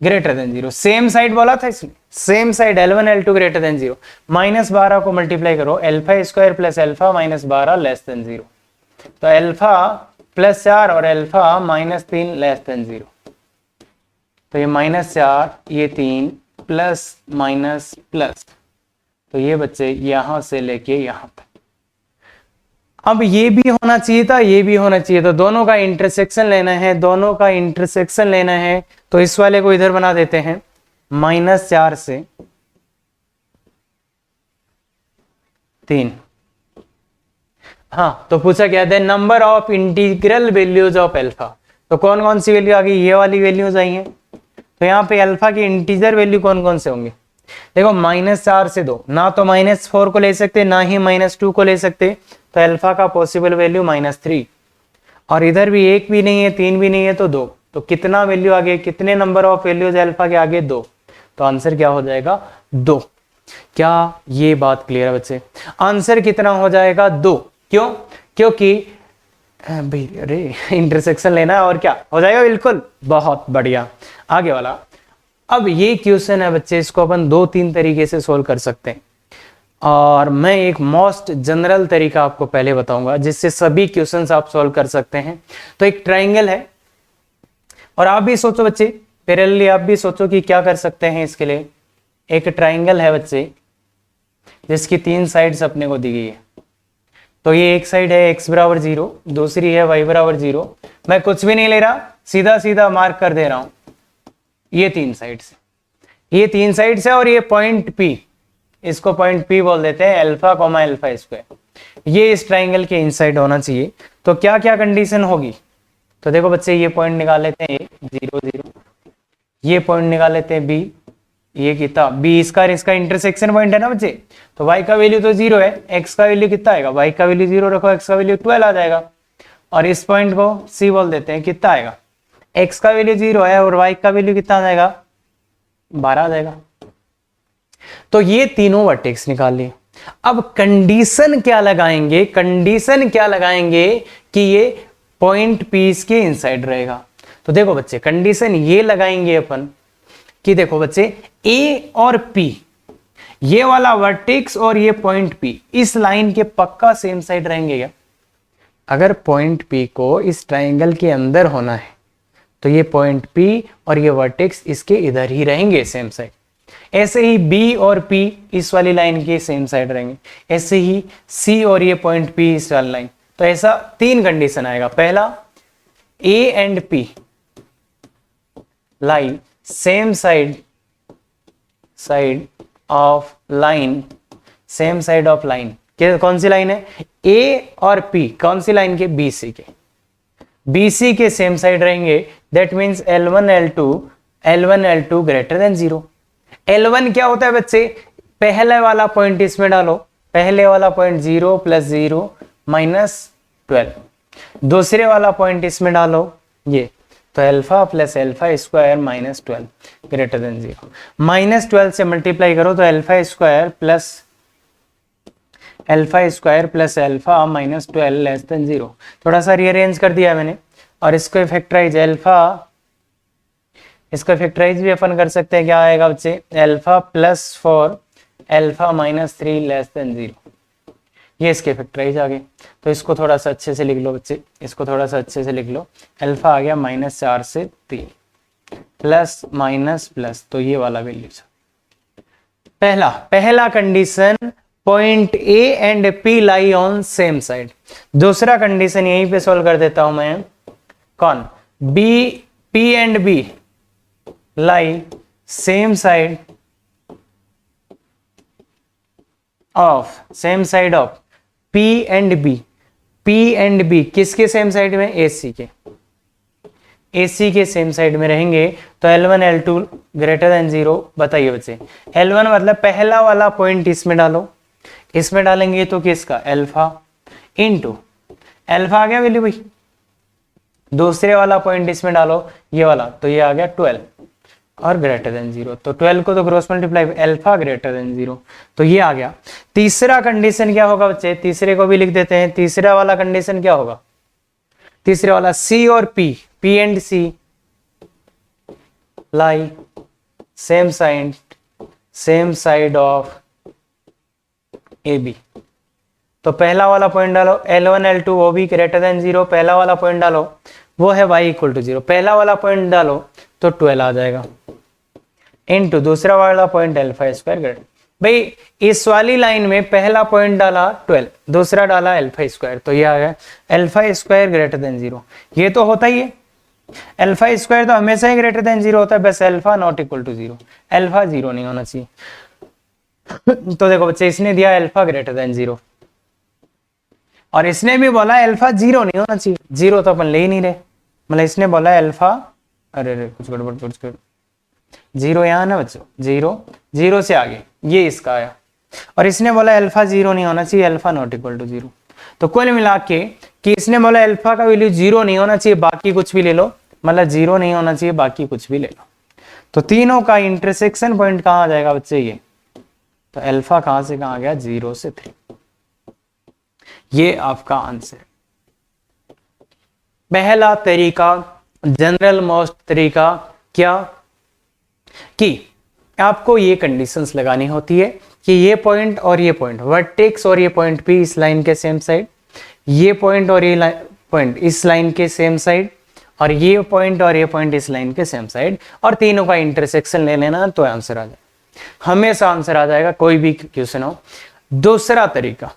Speaker 1: greater than 0। Same side बोला था इसमें, same side L1 L2 greater than 0। -12 को मल्टीप्लाई करो, alpha square plus alpha -12 less than 0। तो अल्फा +4 और अल्फा -3 लेस देन 0। तो ये -4, ये 3 प्लस माइनस प्लस, तो ये बच्चे यहां से लेके यहां तक। अब ये भी होना चाहिए था, ये भी होना चाहिए था, दोनों का इंटरसेक्शन लेना है, दोनों का इंटरसेक्शन लेना है। तो इस वाले को इधर बना देते हैं, -4 से 3। हाँ, तो पूछा क्या था? Number of integral values of alpha. तो कौन कौन सी वैल्यू आ गई? ये वाली वैल्यूज आई हैं। तो यहाँ पे अल्फा की इंटीजर वैल्यू कौन कौन से होंगे? देखो, -4 से 2, ना तो -4 को ले सकते, ना ही -2 को ले सकते। तो अल्फा का पॉसिबल वैल्यू -3, और इधर भी 1 भी नहीं है, 3 भी नहीं है, तो 2। तो कितना वैल्यू आगे? कितने नंबर ऑफ वैल्यूज अल्फा के आगे? 2। तो आंसर क्या हो जाएगा? 2। क्या ये बात क्लियर है बच्चे? आंसर कितना हो जाएगा? 2। क्यों? क्योंकि भाई अरे इंटरसेक्शन लेना है और क्या हो जाएगा? बिल्कुल, बहुत बढ़िया। आगे वाला, अब ये क्वेश्चन है बच्चे, इसको अपन 2-3 तरीके से सोल्व कर सकते हैं, और मैं एक मोस्ट जनरल तरीका आपको पहले बताऊंगा जिससे सभी क्वेश्चंस आप सोल्व कर सकते हैं। तो एक ट्रायंगल है, और आप भी सोचो बच्चे, पैरेलली आप भी सोचो कि क्या कर सकते हैं इसके लिए। एक ट्रायंगल है बच्चे जिसकी 3 साइड्स अपने को दी गई है। तो ये एक साइड है x = 0, दूसरी है y = 0। मैं कुछ भी नहीं ले रहा, सीधा सीधा मार्क कर दे रहा हूं। ये तीन साइड से, ये तीन साइड से, और ये पॉइंट पी, इसको पॉइंट पी बोल देते हैं, अल्फा कॉमा अल्फा स्क्वायर, ये इस ट्राइंगल के इनसाइड होना चाहिए। तो क्या क्या कंडीशन होगी, तो देखो बच्चे ये पॉइंट निकाल लेते हैं, 0 0, ये पॉइंट निकाल लेते हैं बी, ये कितना बी इसका इंटरसेक्शन पॉइंट है ना बच्चे, तो y का वैल्यू तो 0 है, x का वैल्यू कितना आएगा, y का वैल्यू 0 रखो, x का वैल्यू 12 आ जाएगा, और इस पॉइंट को c बोल देते हैं, कितना आएगा, x का वैल्यू 0 है और y का वैल्यू कितना आ जाएगा, 12 आ जाएगा। तो ये तीनों वर्टेक्स निकाल लिए। अब कंडीशन क्या लगाएंगे, कंडीशन क्या लगाएंगे कि ये पॉइंट P इसके इनसाइड रहेगा। तो देखो बच्चे कंडीशन ये लगाएंगे अपन कि देखो बच्चे A और P, ये वाला वर्टेक्स और ये पॉइंट P इस लाइन के पक्का सेम साइड रहेंगे क्या। अगर पॉइंट P को इस ट्राइंगल के अंदर होना है तो ये पॉइंट P और ये वर्टेक्स इसके इधर ही रहेंगे सेम साइड। ऐसे ही B और P इस वाली लाइन के सेम साइड रहेंगे, ऐसे ही C और ये पॉइंट P इस वाली लाइन। तो ऐसा तीन कंडीशन आएगा। पहला A and P lie same side of line, same side of line. कौन सी लाइन है, A और P कौन सी लाइन के, BC के, BC के सेम साइड रहेंगे। That means L1 L2 greater than 0। L1 क्या होता है बच्चे, पहले वाला पॉइंट इसमें डालो, पहले वाला पॉइंट 0 + 0 - 12, दूसरे वाला पॉइंट इसमें डालो ये, तो alpha plus alpha square -12 greater than 0। -12 से मल्टीप्लाई करो तो alpha square plus alpha -12 less than 0। थोड़ा सा रीअरेंज कर दिया मैंने, और इसको फैक्टराइज इसका फैक्टराइज भी अपन कर सकते हैं। क्या आएगा बच्चे, अल्फा +4 अल्फा -3 लेस देन 0। ये इसके फैक्टराइज आ गए। तो इसको थोड़ा सा अच्छे से लिख लो बच्चे, इसको थोड़ा सा अच्छे से लिख लो। अल्फा आ गया -4 से 3 प्लस माइनस प्लस, तो ये वाला वैल्यू पहला condition point A and P lie on same side. दूसरा कंडीशन यहीं पे सॉल्व कर देता हूं मैं, कौन, P and B lie same side of P and B किसके सेम साइड में, AC के सेम साइड में रहेंगे। तो L1 L2 ग्रेटर देन 0। बताइए बच्चे, L1 मतलब पहला वाला पॉइंट इसमें डालो, इसमें डालेंगे तो किसका, अल्फा इंटू अल्फा आ गया वैल्यू भाई, दूसरे वाला पॉइंट इसमें डालो ये वाला, तो ये आ गया 12 और ग्रेटर देन 0। तो 12 को तो cross multiply, alpha greater than 0, तो ये आ गया। तीसरा कंडीशन क्या होगा बच्चे, तीसरे को भी लिख देते हैं। तीसरा वाला कंडीशन क्या होगा, तीसरे वाला C और P and C lie same side of AB। तो पहला वाला पॉइंट डालो L1 L2 वो भी ग्रेटर देन 0, पहला वाला पॉइंट डालो वो है y = 0, पहला वाला पॉइंट डालो तो 12 आ जाएगा, इनटू दूसरा वाला पॉइंट अल्फा स्क्वायर ग्रेटर। भाई इस वाली लाइन में पहला पॉइंट डाला 12, दूसरा डाला अल्फा स्क्वायर, तो ये आ गया अल्फा स्क्वायर ग्रेटर देन 0। ये तो होता ही है, अल्फा स्क्वायर तो हमेशा ही ग्रेटर देन 0 होता है, बस alpha not equal to 0, alpha 0 नहीं होना चाहिए। तो देखो बच्चे इसने दिया अल्फा ग्रेटर देन 0 और इसने भी बोला अल्फा 0 नहीं होना चाहिए, 0 तो अपन ले ही नहीं रहे, मतलब इसने बोला अल्फा, अरे कुछ गड़बड़ 0 यहाँ ना बच्चों, 0 से आगे ये इसका आया, और इसने बोला अल्फा 0 नहीं होना चाहिए, अल्फा नॉट इक्वल टू 0। तो कुल मिला के कि इसने बोला अल्फा का वैल्यू 0 नहीं होना चाहिए, बाकी कुछ भी ले लो, मतलब 0 नहीं होना चाहिए बाकी कुछ भी ले लो। तो तीनों का इंटरसेक्शन पॉइंट कहाँ आ जाएगा बच्चे, ये तो अल्फा कहां से कहां गया, 0 से 3। ये आपका आंसर। पहला तरीका, जनरल मोस्ट तरीका क्या, कि आपको ये कंडीशंस लगानी होती है कि ये पॉइंट और ये पॉइंट, वर्टेक्स और ये पॉइंट P इस लाइन के सेम साइड, ये पॉइंट और ये पॉइंट इस लाइन के सेम साइड, और ये पॉइंट और ये पॉइंट इस लाइन के सेम साइड, और तीनों का इंटरसेक्शन ले लेना तो आंसर आ जाए, हमेशा आंसर आ जाएगा, कोई भी क्वेश्चन हो। दूसरा तरीका,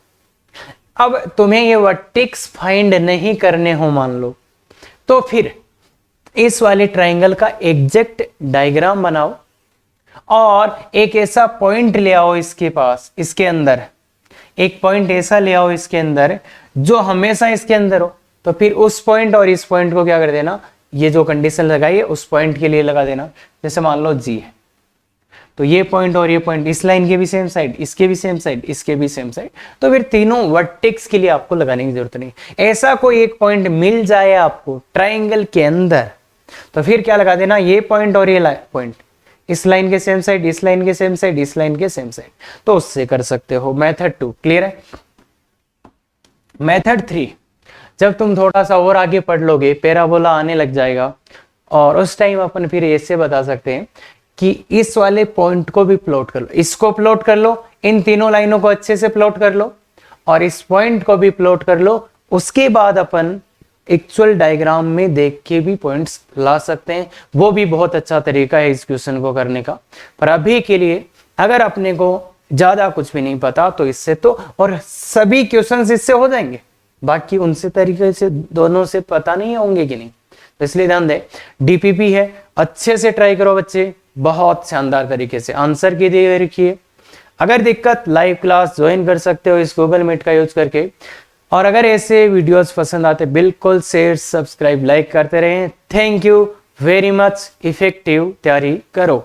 Speaker 1: अब तुम्हें ये वर्टेक्स फाइंड नहीं करने हो मान लो, तो फिर इस वाले ट्राइंगल का एग्जैक्ट डायग्राम बनाओ और एक ऐसा पॉइंट ले आओ इसके पास, इसके अंदर एक पॉइंट ऐसा ले आओ इसके अंदर जो हमेशा इसके अंदर हो। तो फिर उस पॉइंट और इस पॉइंट को क्या कर देना, ये जो कंडीशन लगाई है उस पॉइंट के लिए लगा देना। जैसे मान लो जी है, तो ये पॉइंट और ये पॉइंट इस लाइन के भी सेम साइड, इसके भी सेम साइड, इसके भी सेम साइड, तो फिर तीनों वर्टेक्स के लिए आपको लगाने की जरूरत नहीं। ऐसा कोई एक पॉइंट मिल जाए आपको ट्राइंगल के अंदर, तो फिर क्या लगा देना, ये पॉइंट और ये पॉइंट इस लाइन के सेम साइड, इस लाइन के सेम साइड, इस लाइन के सेम साइड, तो उससे कर सकते हो। मेथड 2 क्लियर है। मेथड 3, जब तुम थोड़ा सा और आगे पढ़ लोगे, पैराबोला आने लग जाएगा और उस टाइम अपन फिर ऐसे बता सकते हैं कि इस वाले पॉइंट को भी प्लॉट कर लो, इसको प्लॉट कर लो, इन तीनों लाइनों को अच्छे से प्लॉट कर लो और इस पॉइंट को भी प्लॉट कर लो। उसके बाद अपन एक्चुअल डायग्राम में देख के भी पॉइंट्स ला सकते हैं, वो भी बहुत अच्छा तरीका है इस क्वेश्चन को करने का। पर अभी के लिए अगर अपने को ज्यादा कुछ भी नहीं पता तो इससे तो, और सभी क्वेश्चंस इससे हो जाएंगे, बाकी उनसे तरीके से दोनों से पता नहीं होंगे कि नहीं, तो इसलिए ध्यान दे। डीपीपी है, अच्छे से ट्राई करो बच्चे, बहुत शानदार तरीके से आंसर की दिए रखिए। अगर दिक्कत, लाइव क्लास ज्वाइन कर सकते हो इस गूगल मीट का यूज करके। और अगर ऐसे वीडियोस पसंद आते बिल्कुल शेयर, सब्सक्राइब, लाइक करते रहें। Thank you very much. Effective तैयारी करो।